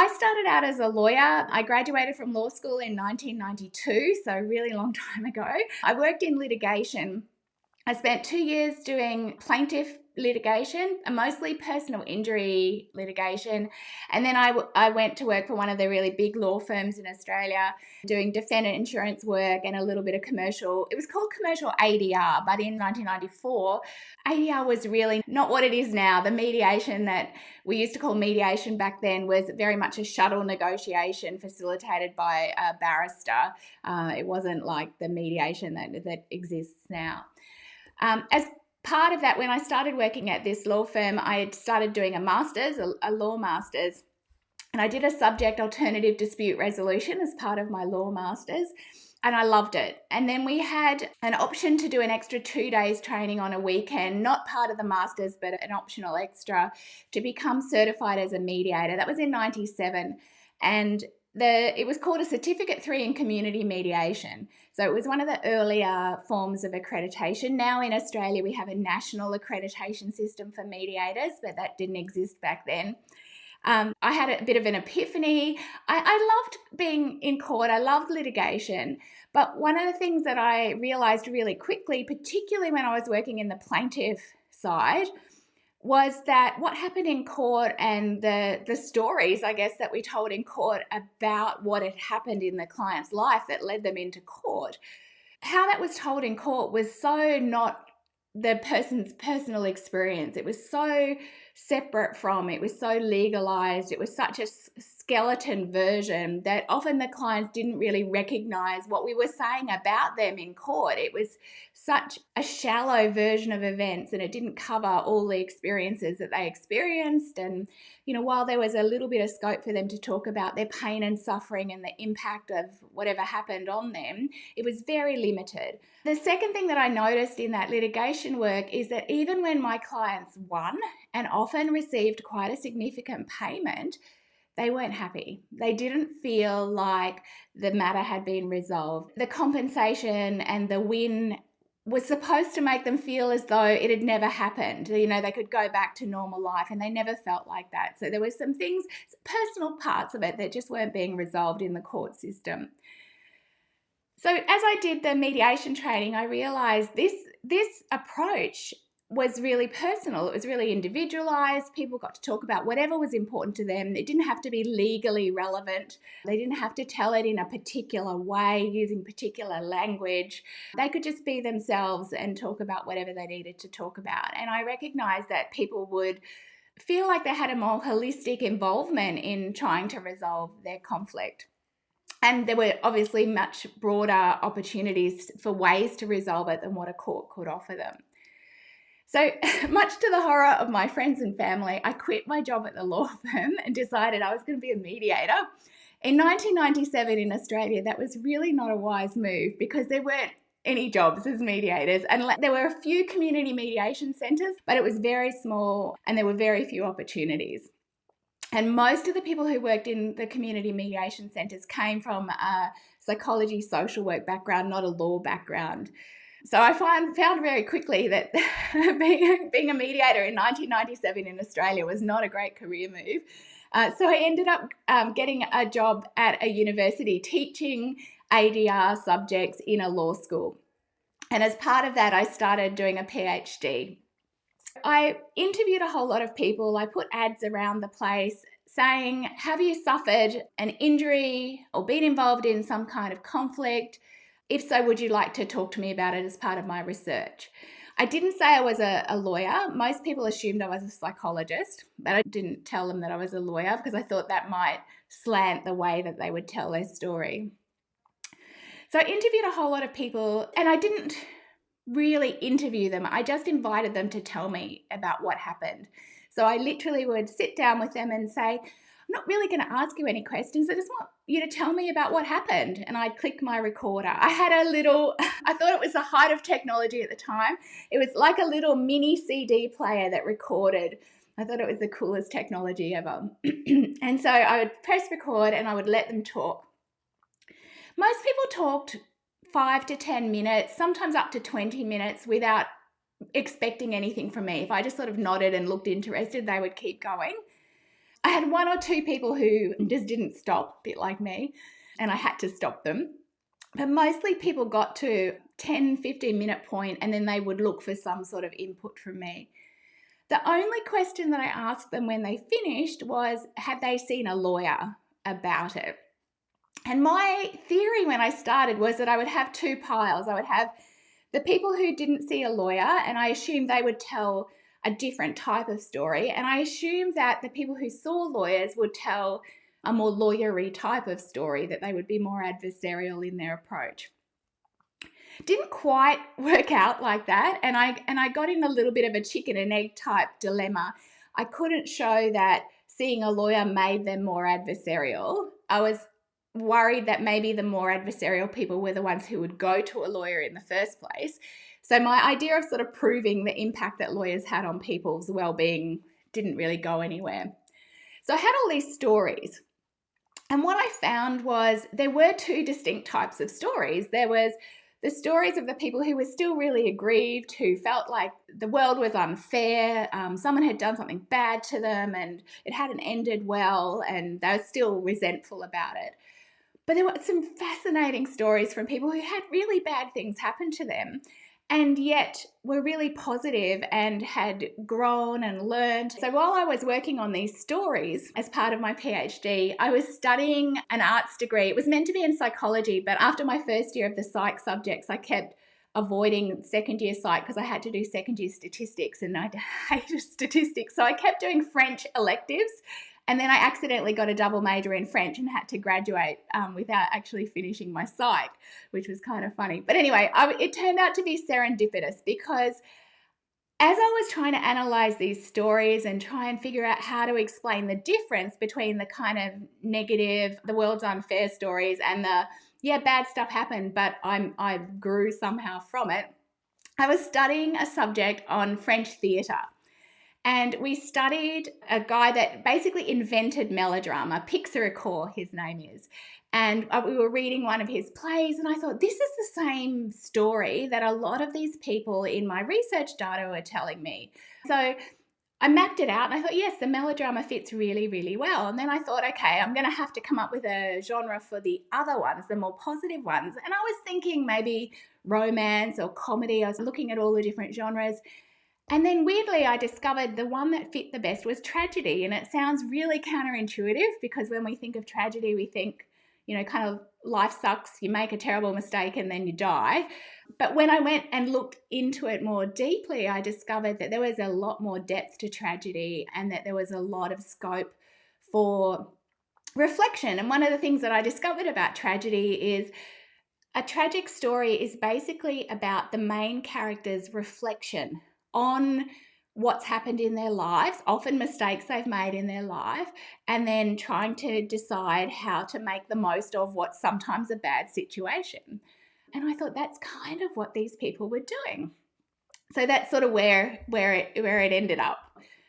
I started out as a lawyer. I graduated from law school in 1992, so a really long time ago. I worked in litigation. I spent 2 years doing plaintiff litigation, mostly personal injury litigation. And then I went to work for one of the really big law firms in Australia, doing defendant insurance work and a little bit of commercial. It was called commercial ADR, but in 1994, ADR was really not what it is now. The mediation that we used to call mediation back then was very much a shuttle negotiation facilitated by a barrister. It wasn't like the mediation that exists now. As part of that, when I started working at this law firm, I had started doing a master's, a law master's, and I did a subject alternative dispute resolution as part of my law master's, and I loved it. And then we had an option to do an extra 2 days training on a weekend, not part of the master's, but an optional extra to become certified as a mediator. That was in 97. And it was called a Certificate 3 in Community Mediation. So it was one of the earlier forms of accreditation. Now in Australia, we have a national accreditation system for mediators, but that didn't exist back then. I had a bit of an epiphany. I loved being in court. I loved litigation. But one of the things that I realised really quickly, particularly when I was working in the plaintiff side, was that what happened in court and the stories, I guess, that we told in court about what had happened in the client's life that led them into court, how that was told in court was so not the person's personal experience. It was so separate from, it was so legalized, it was such a skeleton version that often the clients didn't really recognize what we were saying about them in court. It was such a shallow version of events, and it didn't cover all the experiences that they experienced. And, you know, while there was a little bit of scope for them to talk about their pain and suffering and the impact of whatever happened on them, it was very limited. The second thing that I noticed in that litigation work is that even when my clients won and often received quite a significant payment, they weren't happy. They didn't feel like the matter had been resolved. The compensation and the win was supposed to make them feel as though it had never happened. You know, they could go back to normal life, and they never felt like that. So there were some things, personal parts of it, that just weren't being resolved in the court system. So as I did the mediation training, I realised this approach was really personal. It was really individualized. People got to talk about whatever was important to them. It didn't have to be legally relevant. They didn't have to tell it in a particular way using particular language. They could just be themselves and talk about whatever they needed to talk about. And I recognized that people would feel like they had a more holistic involvement in trying to resolve their conflict. And there were obviously much broader opportunities for ways to resolve it than what a court could offer them. So much to the horror of my friends and family, I quit my job at the law firm and decided I was going to be a mediator. In 1997 in Australia, that was really not a wise move because there weren't any jobs as mediators. And there were a few community mediation centres, but it was very small and there were very few opportunities. And most of the people who worked in the community mediation centres came from a psychology, social work background, not a law background. So I found very quickly that being a mediator in 1997 in Australia was not a great career move. So I ended up getting a job at a university teaching ADR subjects in a law school. And as part of that, I started doing a PhD. I interviewed a whole lot of people. I put ads around the place saying, have you suffered an injury or been involved in some kind of conflict? If so, would you like to talk to me about it as part of my research? I didn't say I was a lawyer. Most people assumed I was a psychologist, but I didn't tell them that I was a lawyer because I thought that might slant the way that they would tell their story. So I interviewed a whole lot of people, and I didn't really interview them. I just invited them to tell me about what happened. So I literally would sit down with them and say, I'm not really going to ask you any questions. I just want you to tell me about what happened. And I'd click my recorder. I had I thought it was the height of technology at the time. It was like a little mini CD player that recorded. I thought it was the coolest technology ever. And so I would press record and I would let them talk. Most people talked 5 to 10 minutes, sometimes up to 20 minutes without expecting anything from me. If I just sort of nodded and looked interested, they would keep going. I had one or two people who just didn't stop, a bit like me, and I had to stop them. But mostly people got to 10, 15-minute point and then they would look for some sort of input from me. The only question that I asked them when they finished was, had they seen a lawyer about it? And my theory when I started was that I would have two piles. I would have the people who didn't see a lawyer, and I assumed they would tell a different type of story. And I assumed that the people who saw lawyers would tell a more lawyery type of story, that they would be more adversarial in their approach. Didn't quite work out like that, and I got in a little bit of a chicken and egg type dilemma. I couldn't show that seeing a lawyer made them more adversarial. I was worried that maybe the more adversarial people were the ones who would go to a lawyer in the first place. So my idea of sort of proving the impact that lawyers had on people's well-being didn't really go anywhere. So I had all these stories. And what I found was there were two distinct types of stories. There was the stories of the people who were still really aggrieved, who felt like the world was unfair, someone had done something bad to them and it hadn't ended well, and they were still resentful about it. But there were some fascinating stories from people who had really bad things happen to them and yet were really positive and had grown and learned. So while I was working on these stories as part of my PhD, I was studying an arts degree. It was meant to be in psychology, but after my first year of the psych subjects, I kept avoiding second year psych because I had to do second year statistics and I hated statistics. So I kept doing French electives. And then I accidentally got a double major in French and had to graduate without actually finishing my psych, which was kind of funny. But anyway, it turned out to be serendipitous because as I was trying to analyze these stories and try and figure out how to explain the difference between the kind of negative, the world's unfair stories and the, yeah, bad stuff happened, but I grew somehow from it, I was studying a subject on French theatre. And we studied a guy that basically invented melodrama, Pixaricore, his name is. And we were reading one of his plays and I thought, this is the same story that a lot of these people in my research data were telling me. So I mapped it out and I thought, yes, the melodrama fits really, really well. And then I thought, okay, I'm going to have to come up with a genre for the other ones, the more positive ones. And I was thinking maybe romance or comedy. I was looking at all the different genres. And then weirdly, I discovered the one that fit the best was tragedy. And it sounds really counterintuitive because when we think of tragedy, we think, kind of life sucks, you make a terrible mistake and then you die. But when I went and looked into it more deeply, I discovered that there was a lot more depth to tragedy and that there was a lot of scope for reflection. And one of the things that I discovered about tragedy is a tragic story is basically about the main character's reflection on what's happened in their lives, often mistakes they've made in their life, and then trying to decide how to make the most of what's sometimes a bad situation. And I thought that's kind of what these people were doing. So that's sort of where it ended up.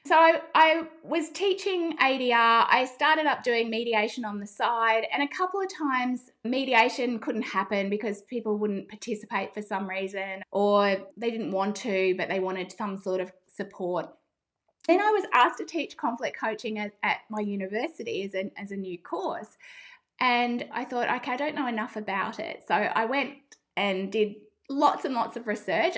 So I was teaching ADR. I started up doing mediation on the side, and a couple of times mediation couldn't happen because people wouldn't participate for some reason, or they didn't want to, but they wanted some sort of support. Then I was asked to teach conflict coaching at my university as a new course. And I thought, okay, I don't know enough about it. So I went and did lots and lots of research.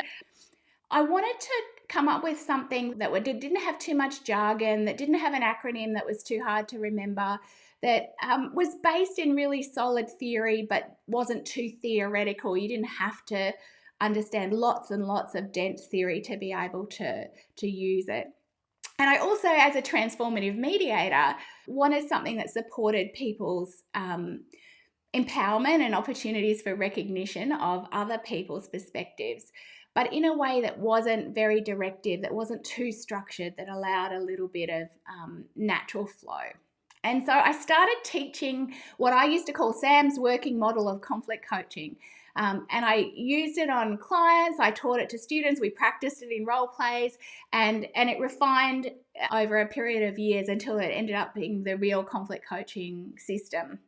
I wanted to come up with something that didn't have too much jargon, that didn't have an acronym that was too hard to remember, that was based in really solid theory but wasn't too theoretical. You didn't have to understand lots and lots of dense theory to be able to use it. And I also, as a transformative mediator, wanted something that supported people's empowerment and opportunities for recognition of other people's perspectives, but in a way that wasn't very directive, that wasn't too structured, that allowed a little bit of natural flow. And so I started teaching what I used to call Sam's working model of conflict coaching. And I used it on clients, I taught it to students, we practiced it in role plays, and it refined over a period of years until it ended up being the real conflict coaching system.